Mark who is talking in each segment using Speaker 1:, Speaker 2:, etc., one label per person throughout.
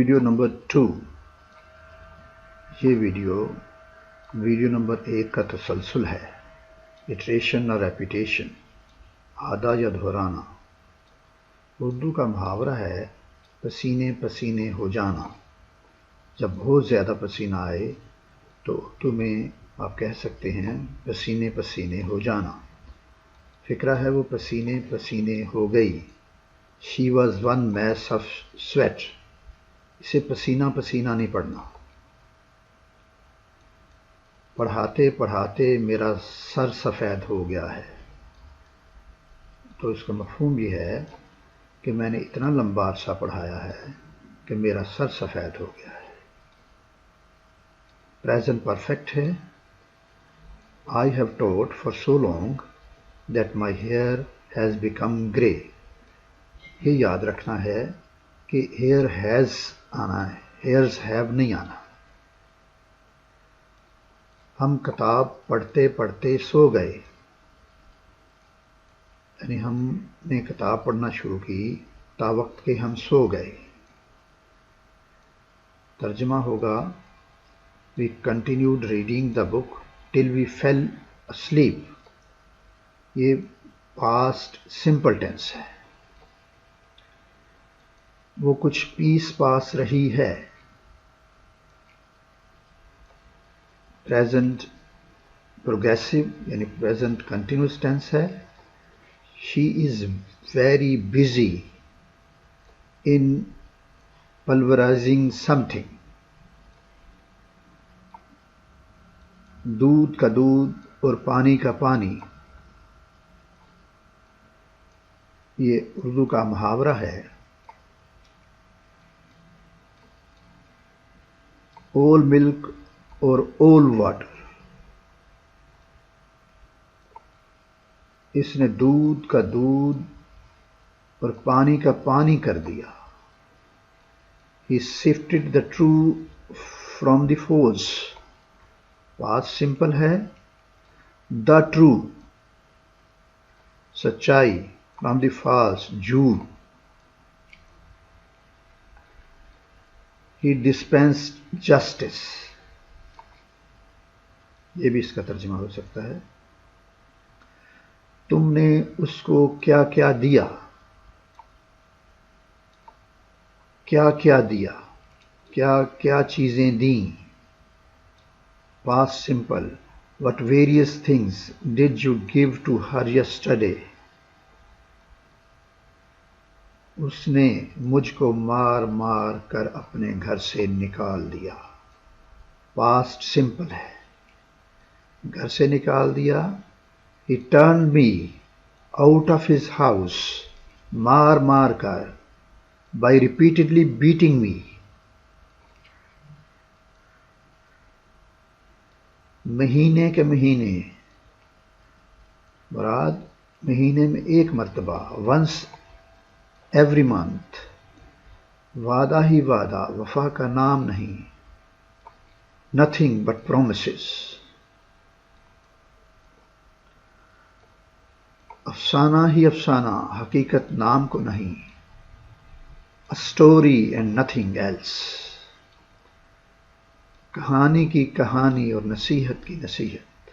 Speaker 1: Video number 2. یہ video number 1 کا تسلسل ہے. اٹریشن اور ریپیٹیشن، اعادہ یا دہرانا. اردو کا محاورہ ہے پسینے پسینے ہو جانا. جب بہت زیادہ پسینہ آئے تو اردو میں آپ کہہ سکتے ہیں پسینے پسینے ہو جانا. فقرہ ہے وہ پسینے پسینے ہو گئی. She was one mess of sweat. اسے پسینہ پسینہ نہیں پڑھنا. پڑھاتے پڑھاتے میرا سر سفید ہو گیا ہے. تو اس کا مفہوم یہ ہے کہ میں نے اتنا لمبا عرصہ پڑھایا ہے کہ میرا سر سفید ہو گیا ہے. پریزنٹ پرفیکٹ ہے. I have taught for so long that my hair has become grey. یہ یاد رکھنا ہے کہ hair has آنا ہے, hairs have نہیں آنا. ہم کتاب پڑھتے پڑھتے سو گئے. یعنی ہم نے کتاب پڑھنا شروع کی تا وقت کے ہم سو گئے. ترجمہ ہوگا We continued reading the book till we fell asleep. یہ past simple tense ہے. وہ کچھ پیس پاس رہی ہے. present progressive یعنی present continuous tense ہے. She is very busy in pulverizing something. دودھ کا دودھ اور پانی کا پانی، یہ اردو کا محاورہ ہے. اول ملک اور اول واٹر. اس نے دودھ کا دودھ اور پانی کا پانی کر دیا. He sifted the true from the false. Past simple ہے. دا ٹرو سچائی، فرام دی فالس جھوٹ. ہی ڈسپینسڈ جسٹس. یہ بھی اس کا ترجمہ ہو سکتا ہے تم نے اس کو کیا کیا دیا. کیا کیا دیا، کیا کیا چیزیں دیں. Past simple. What various things did you give to her yesterday? اس نے مجھ کو مار مار کر اپنے گھر سے نکال دیا. Past simple ہے. گھر سے نکال دیا. He turned me out of his house. مار مار کر. By repeatedly beating me. مہینے کے مہینے، مراد مہینے میں ایک مرتبہ، ونس ایوری منتھ. وعدہ ہی وعدہ، وفا کا نام نہیں. Nothing but promises. افسانہ ہی افسانہ، حقیقت نام کو نہیں. A story and nothing else. کہانی کی کہانی اور نصیحت کی نصیحت.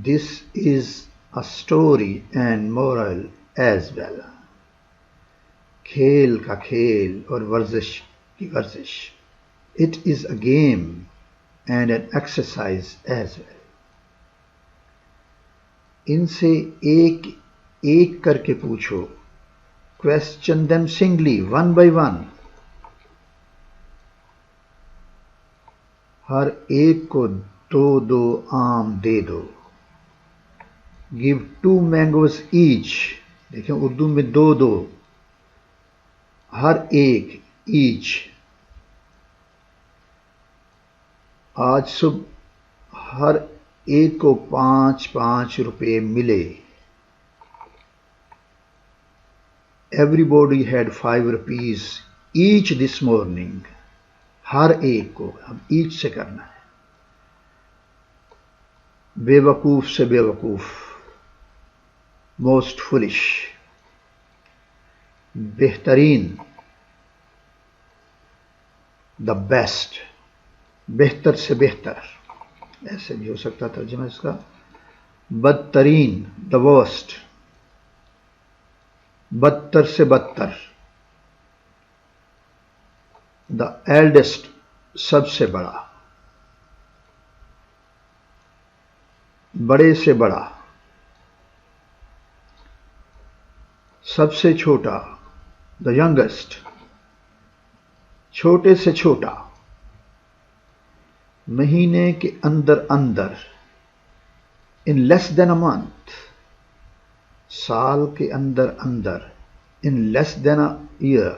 Speaker 1: This is a story and moral as well. کھیل کا کھیل اور ورزش کی ورزش. It is a game and an exercise as well. ان سے ایک ایک کر کے پوچھو. Question them singly, one by one. ہر ایک کو دو دو آم دے دو. Give 2 mangoes each. دیکھیں اردو میں دو دو، ہر ایک each. آج صبح ہر ایک کو 5 روپے ملے. Everybody had 5 rupees each this morning. ہر ایک کو، ہم ایچ سے کرنا ہے. بے وقوف سے بے وقوف، موسٹ فولش. بہترین، دا بیسٹ، بہتر سے بہتر، ایسے بھی ہو سکتا ترجمہ اس کا. بدترین، دا ورسٹ، بدتر سے بدتر. دا ایلڈسٹ، سب سے بڑا، بڑے سے بڑا. سب سے چھوٹا، دا ینگسٹ، چھوٹے سے چھوٹا. مہینے کے اندر اندر، ان لیس دین اے منتھ. سال کے اندر اندر، ان لیس دین اے ایئر.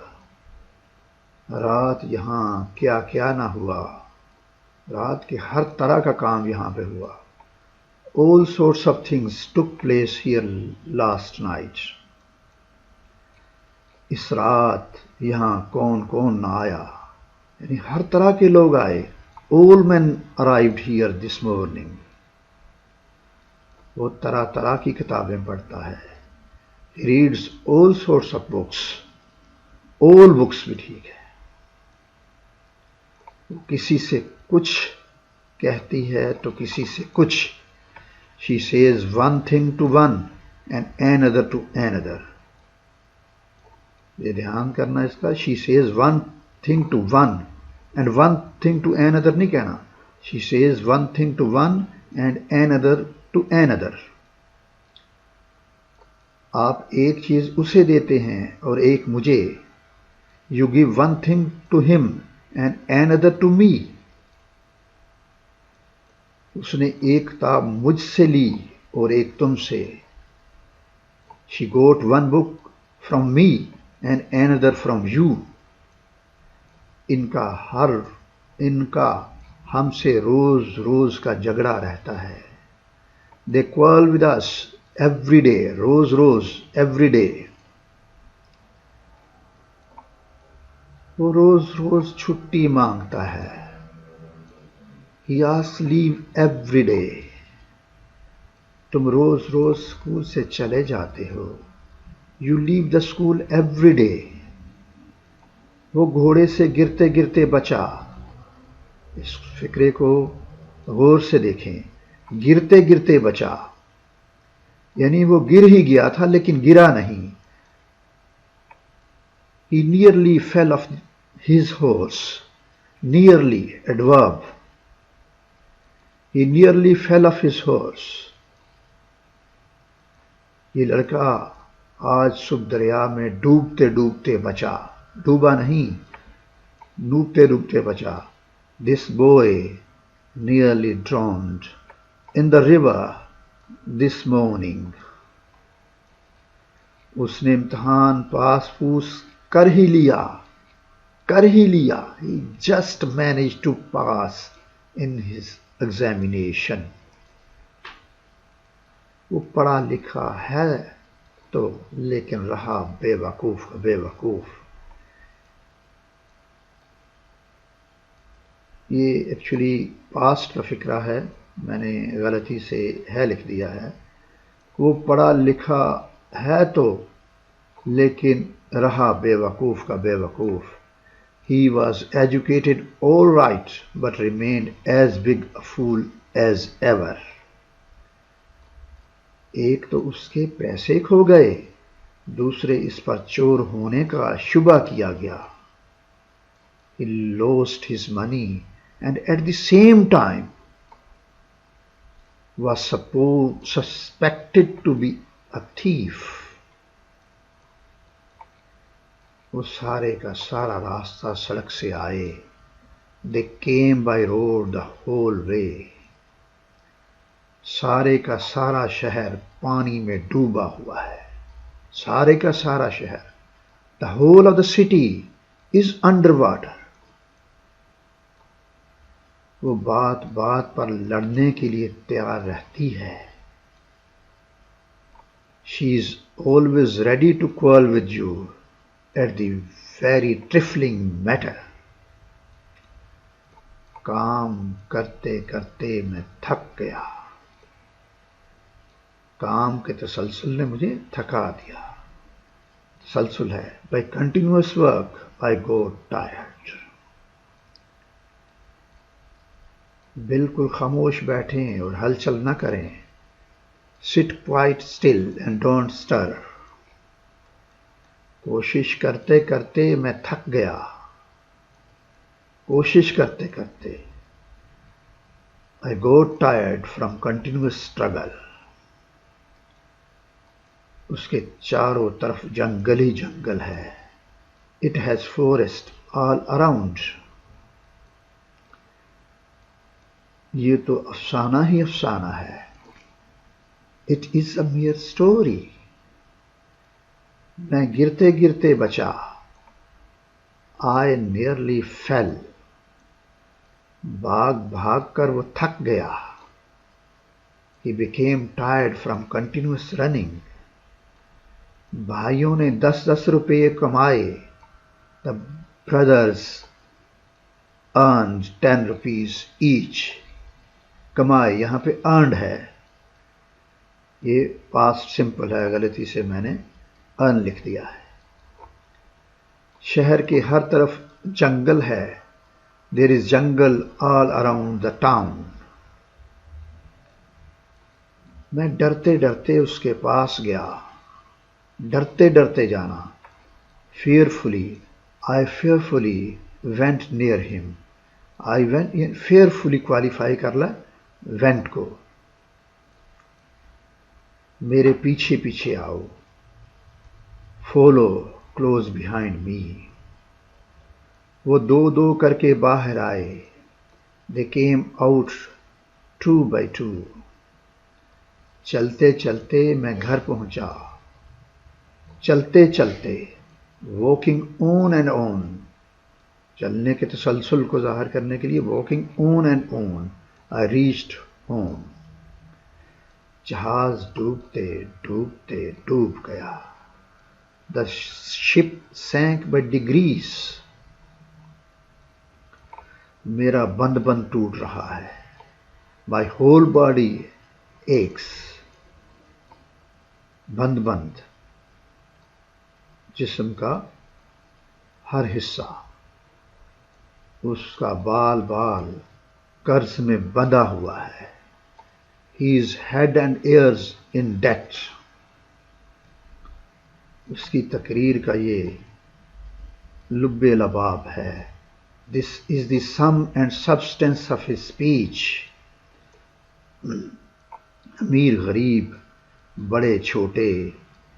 Speaker 1: رات یہاں کیا کیا نہ ہوا، رات کے ہر طرح کا کام یہاں پہ ہوا. All sorts of things took place here last night. اس رات یہاں کون کون نہ آیا، یعنی ہر طرح کے لوگ آئے. All men arrived here this morning. وہ طرح طرح کی کتابیں پڑھتا ہے. He reads all sorts of books. All books بھی ٹھیک ہے. وہ کسی سے کچھ کہتی ہے تو کسی سے کچھ. She says one thing to one and another to another. یہ دھیان کرنا اس کا. She says one thing to one and one thing to another نہیں کہنا. She says one thing to one and another to another. آپ ایک چیز اسے دیتے ہیں اور ایک مجھے. You give one thing to him and another to me. اس نے ایک کتاب مجھ سے لی اور ایک تم سے. She got one book from me and another from you. ان کا ہم سے روز روز کا جھگڑا رہتا ہے. They quarrel with us every day. Rows rows, every day. وہ روز روز چھٹی مانگتا ہے. He asks leave every day. تم روز روز اسکول سے چلے جاتے ہو. You leave the school every day. وہ گھوڑے سے گرتے گرتے بچا. اس فقرے کو غور سے دیکھیں. گرتے گرتے بچا، یعنی وہ گر ہی گیا تھا لیکن گرا نہیں. He nearly fell off his horse. Nearly, adverb. He nearly fell off his horse. یہ لڑکا آج صبح دریا میں ڈوبتے ڈوبتے بچا. ڈوبا نہیں، ڈوبتے ڈوبتے بچا. This boy nearly drowned in the river this morning. اس نے امتحان پاس پوس کر ہی لیا. He just managed to pass in his examination. وہ پڑھا لکھا ہے تو لیکن رہا بے وقوف. یہ ایکچولی پاسٹ کا فقرہ ہے، میں نے غلطی سے ہے لکھ دیا ہے. وہ پڑھا لکھا ہے تو لیکن رہا بے وقوف کا بے وقوف. He was educated all right but remained as big a fool as ever. ایک تو اس کے پیسے کھو گئے، دوسرے اس پر چور ہونے کا شبہ کیا گیا. He lost his money and at the same time was suspected to be a thief. وہ سارے کا سارا راستہ سڑک سے آئے. They came by road the whole way. سارے کا سارا شہر پانی میں ڈوبا ہوا ہے. سارے کا سارا شہر. The whole of the city is under water. وہ بات بات پر لڑنے کے لیے تیار رہتی ہے. She is always ready to quarrel with you at the very trifling matter. کام کرتے کرتے میں تھک گیا. کام کے تسلسل نے مجھے تھکا دیا. تسلسل ہے. By continuous work I got tired. بالکل خاموش بیٹھیں اور ہلچل نہ کریں. Sit quite still and don't stir. کوشش کرتے کرتے میں تھک گیا. کوشش کرتے کرتے I got tired from continuous struggle. اس کے چاروں طرف جنگل ہی جنگل ہے. It has forest all around. یہ تو افسانہ ہی افسانہ ہے. It is a mere story. میں گرتے گرتے بچا. I nearly fell. بھاگ بھاگ کر وہ تھک گیا. He became tired from continuous running. بھائیوں نے 10 روپے کمائے. The brothers earned 10 rupees each. کمائے یہاں پہ earned ہے. یہ پاسٹ سمپل ہے, غلطی سے میں نے earn لکھ دیا ہے. شہر کے ہر طرف جنگل ہے. There is jungle all around the town. میں ڈرتے ڈرتے اس کے پاس گیا. ڈرتے ڈرتے جانا. Fearfully, I fearfully went near him. I went, fearfully qualify کر لا went کو. میرے پیچھے پیچھے آؤ. Follow close behind me. وہ دو دو کر کے باہر آئے. They came out 2 by 2. چلتے چلتے میں گھر پہنچا. چلتے چلتے walking on and on. چلنے کے تسلسل کو ظاہر کرنے کے لیے walking on and on. I reached home. جہاز ڈوبتے ڈوبتے ڈوب گیا. The ship sank by degrees. میرا بند بند ٹوٹ رہا ہے. My whole body aches. بند بند جسم کا ہر حصہ. اس کا بال بال قرض میں بندھا ہوا ہے. He is head and ears in debt. اس کی تقریر کا یہ لب لباب ہے. This is the sum and substance of his speech. امیر غریب, بڑے چھوٹے,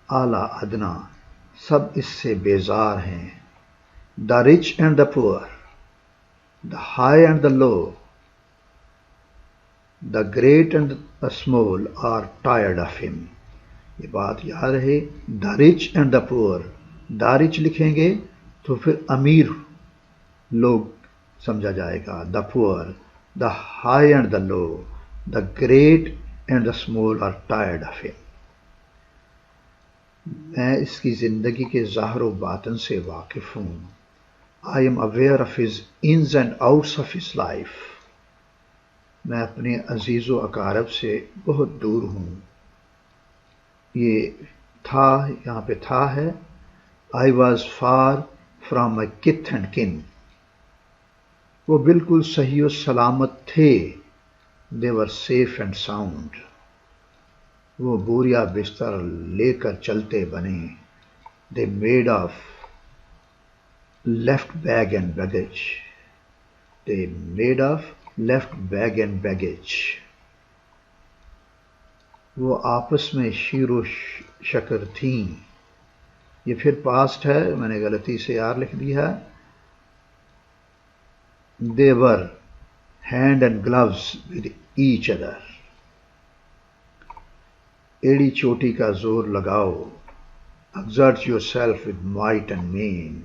Speaker 1: اعلیٰ ادنا, سب اس سے بیزار ہیں. The rich and the poor, the high and the low, the great and the small are tired of him. یہ بات یاد رہے. The rich and the poor. The rich لکھیں گے تو پھر امیر لوگ سمجھا جائے گا. The poor, the high and the low, the great and the small are tired of him. میں اس کی زندگی کے ظاہر و باطن سے واقف ہوں. I am aware of his ins and outs of his life. میں اپنے عزیز و اقارب سے بہت دور ہوں. یہ تھا یہاں پہ تھا ہے. I was far from my kith and kin. وہ بالکل صحیح و سلامت تھے. They were safe and sound. وہ بوریا بستر لے کر چلتے بنے. They made of left bag and baggage. They made of left bag and baggage. وہ آپس میں شیر و شکر تھیں. یہ پھر پاسٹ ہے, میں نے غلطی سے یار لکھ دیا ہے. They were hand and gloves with each other. ایڑی چوٹی کا زور لگاؤ. Exert yourself with might and main.